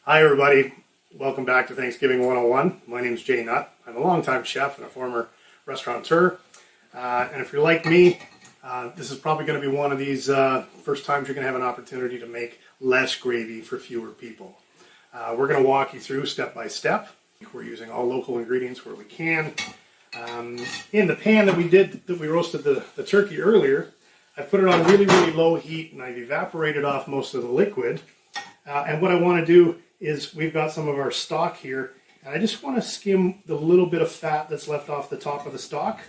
Hi everybody, welcome back to Thanksgiving 101. My name is Jay Nutt. I'm a longtime chef and a former restaurateur. And if you're like me, this is probably going to be one of these first times you're going to have an opportunity to make less gravy for fewer people. We're going to walk you through step by step. We're using all local ingredients where we can. In the pan that we roasted the turkey earlier, I put it on really low heat and I've evaporated off most of the liquid. And what I want to do is we've got some of our stock here, and I just want to skim the little bit of fat that's left off the top of the stock,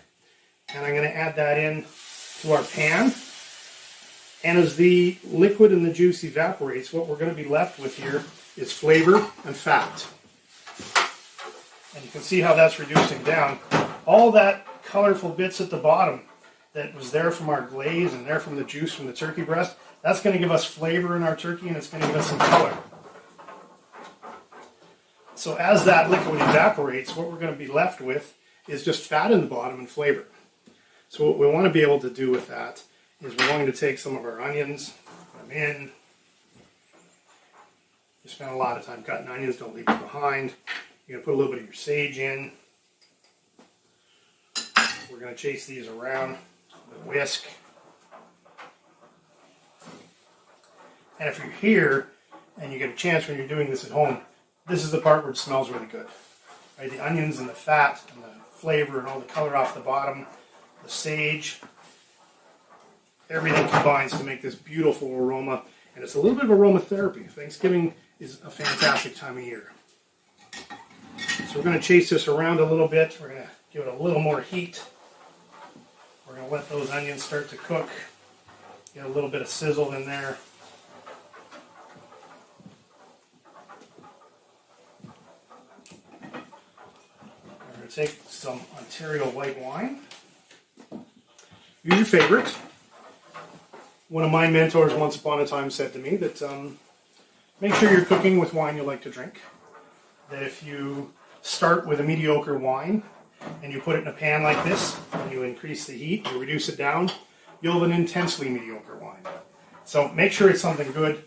and I'm going to add that in to our pan. And as the liquid and the juice evaporates, what we're going to be left with here is flavor and fat. And you can see how that's reducing down. All that colorful bits at the bottom that was there from our glaze and there from the juice from the turkey breast, that's going to give us flavor in our turkey, and it's going to give us some color. So as that liquid evaporates, what we're going to be left with is just fat in the bottom and flavor. So what we want to be able to do with that is we're going to take some of our onions, put them in. You spend a lot of time cutting onions, don't leave them behind. You're going to put a little bit of your sage in. We're going to chase these around with a whisk. And if you're here and you get a chance when you're doing this at home, this is the part where it smells really good. Right? The onions and the fat and the flavor and all the color off the bottom, the sage, everything combines to make this beautiful aroma. And it's a little bit of aromatherapy. Thanksgiving is a fantastic time of year. So we're going to chase this around a little bit. We're going to give it a little more heat. We're going to let those onions start to cook. Get a little bit of sizzle in there. Take some Ontario white wine. Use your favorite. One of my mentors once upon a time said to me that make sure you're cooking with wine you like to drink. That if you start with a mediocre wine and you put it in a pan like this and you increase the heat, you reduce it down, you'll have an intensely mediocre wine. So make sure it's something good.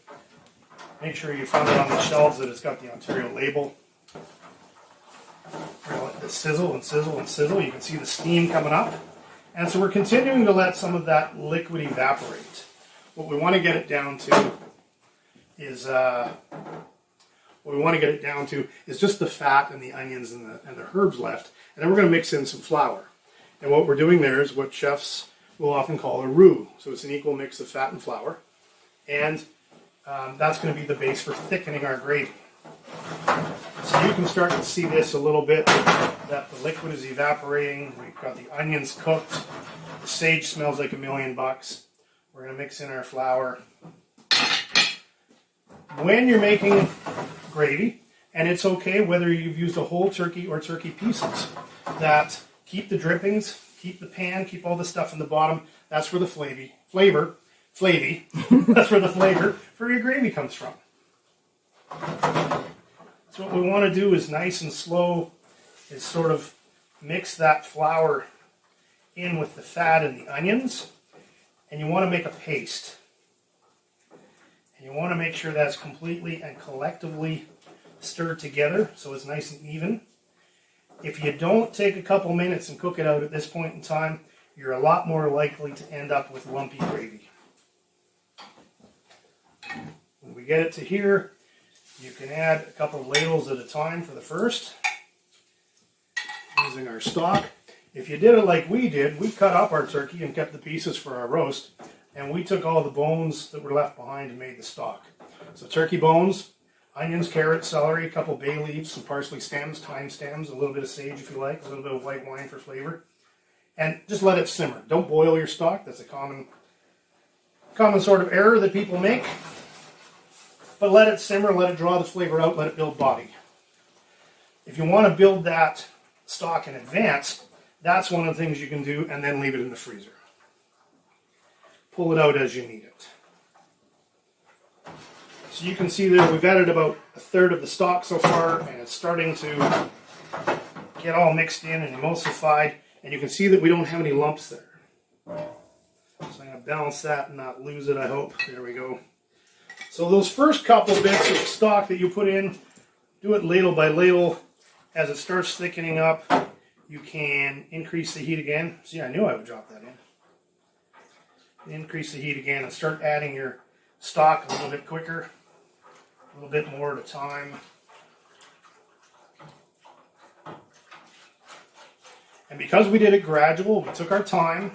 Make sure you find it on the shelves that it's got the Ontario label. We're going to let this sizzle and sizzle and sizzle. You can see the steam coming up. And so we're continuing to let some of that liquid evaporate. What we want to get it down to is just the fat and the onions and the herbs left. And then we're going to mix in some flour. And what we're doing there is what chefs will often call a roux. So it's an equal mix of fat and flour. And that's going to be the base for thickening our gravy. So you can start to see this a little bit, that the liquid is evaporating. We've got the onions cooked. The sage smells like $1,000,000. We're going to mix in our flour. When you're making gravy, and it's okay whether you've used a whole turkey or turkey pieces, that keep the drippings, keep the pan, keep all the stuff in the bottom. That's where the flavor that's where the flavor for your gravy comes from. So what we want to do is nice and slow is sort of mix that flour in with the fat and the onions, and you want to make a paste. And you want to make sure that's completely and collectively stirred together so it's nice and even. If you don't take a couple minutes and cook it out at this point in time, you're a lot more likely to end up with lumpy gravy. When we get it to here, you can add a couple of ladles at a time for the first, using our stock. If you did it like we did, we cut up our turkey and kept the pieces for our roast, and we took all the bones that were left behind and made the stock. So turkey bones, onions, carrots, celery, a couple bay leaves, some parsley stems, thyme stems, a little bit of sage if you like, a little bit of white wine for flavor, and just let it simmer. Don't boil your stock. That's a common sort of error that people make. But let it simmer, let it draw the flavor out, let it build body. If you want to build that stock in advance, that's one of the things you can do, and then leave it in the freezer. Pull it out as you need it. So you can see there we've added about a third of the stock so far, and it's starting to get all mixed in and emulsified, and you can see that we don't have any lumps there. So I'm going to balance that and not lose it, I hope. There we go. So those first couple bits of stock that you put in, do it ladle by ladle. As it starts thickening up, you can increase the heat again. See, I knew I would drop that in. Increase the heat again and start adding your stock a little bit quicker, a little bit more at a time. And because we did it gradual, we took our time,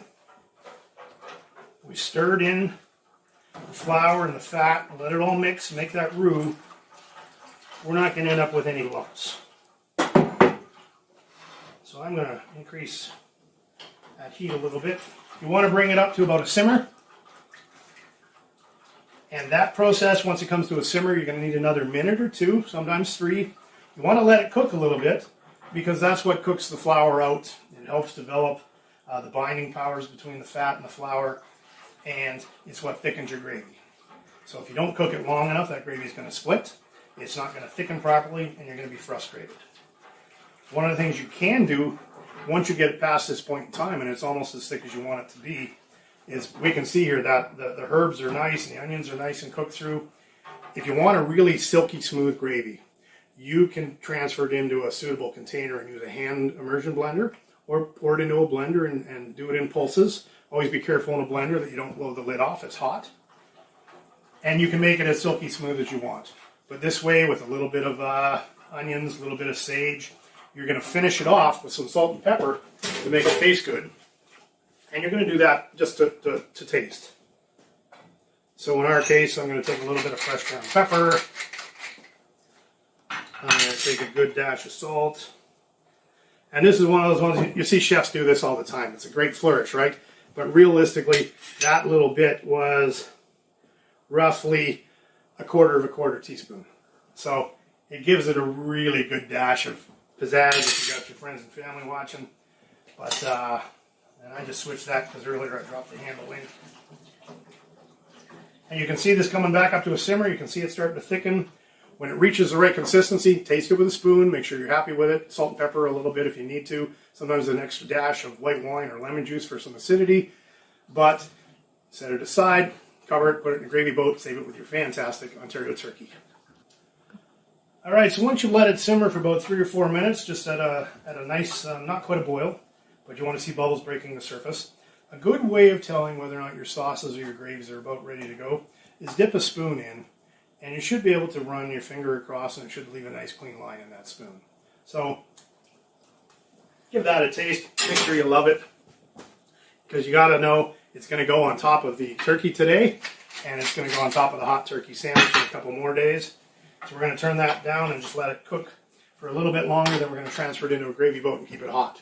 we stirred in the flour and the fat, let it all mix, make that roux, we're not going to end up with any lumps. So I'm going to increase that heat a little bit. You want to bring it up to about a simmer. And that process, once it comes to a simmer, you're going to need another minute or two, sometimes 3. You want to let it cook a little bit because that's what cooks the flour out. It helps develop the binding powers between the fat and the flour, and it's what thickens your gravy. So if you don't cook it long enough, that gravy is going to split. It's not going to thicken properly, and you're going to be frustrated. One of the things you can do, once you get it past this point in time, and it's almost as thick as you want it to be, is we can see here that the herbs are nice and the onions are nice and cooked through. If you want a really silky smooth gravy, you can transfer it into a suitable container and use a hand immersion blender, or pour it into a blender and do it in pulses. Always be careful in a blender that you don't blow the lid off, it's hot. And you can make it as silky smooth as you want. But this way, with a little bit of onions, a little bit of sage, you're going to finish it off with some salt and pepper to make it taste good. And you're going to do that just to taste. So in our case, I'm going to take a little bit of fresh ground pepper. I'm going to take a good dash of salt. And this is one of those ones, you see chefs do this all the time. It's a great flourish, right? But realistically, that little bit was roughly a quarter teaspoon. So it gives it a really good dash of pizzazz if you got your friends and family watching. But and I just switched that because earlier I dropped the handle in. And you can see this coming back up to a simmer. You can see it starting to thicken. When it reaches the right consistency, taste it with a spoon. Make sure you're happy with it. Salt and pepper a little bit if you need to. Sometimes an extra dash of white wine or lemon juice for some acidity. But set it aside, cover it, put it in a gravy boat, save it with your fantastic Ontario turkey. All right, so once you let it simmer for about 3 or 4 minutes, just at a nice, not quite a boil, but you want to see bubbles breaking the surface. A good way of telling whether or not your sauces or your gravies are about ready to go is dip a spoon in, and you should be able to run your finger across, and it should leave a nice clean line in that spoon. So give that a taste. Make sure you love it, because you got to know it's going to go on top of the turkey today, and it's going to go on top of the hot turkey sandwich in a couple more days. So we're going to turn that down and just let it cook for a little bit longer. Then we're going to transfer it into a gravy boat and keep it hot.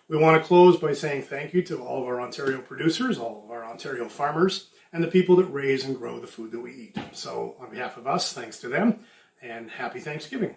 We want to close by saying thank you to all of our Ontario producers, all of our Ontario farmers, and the people that raise and grow the food that we eat. So on behalf of us, thanks to them, and happy Thanksgiving.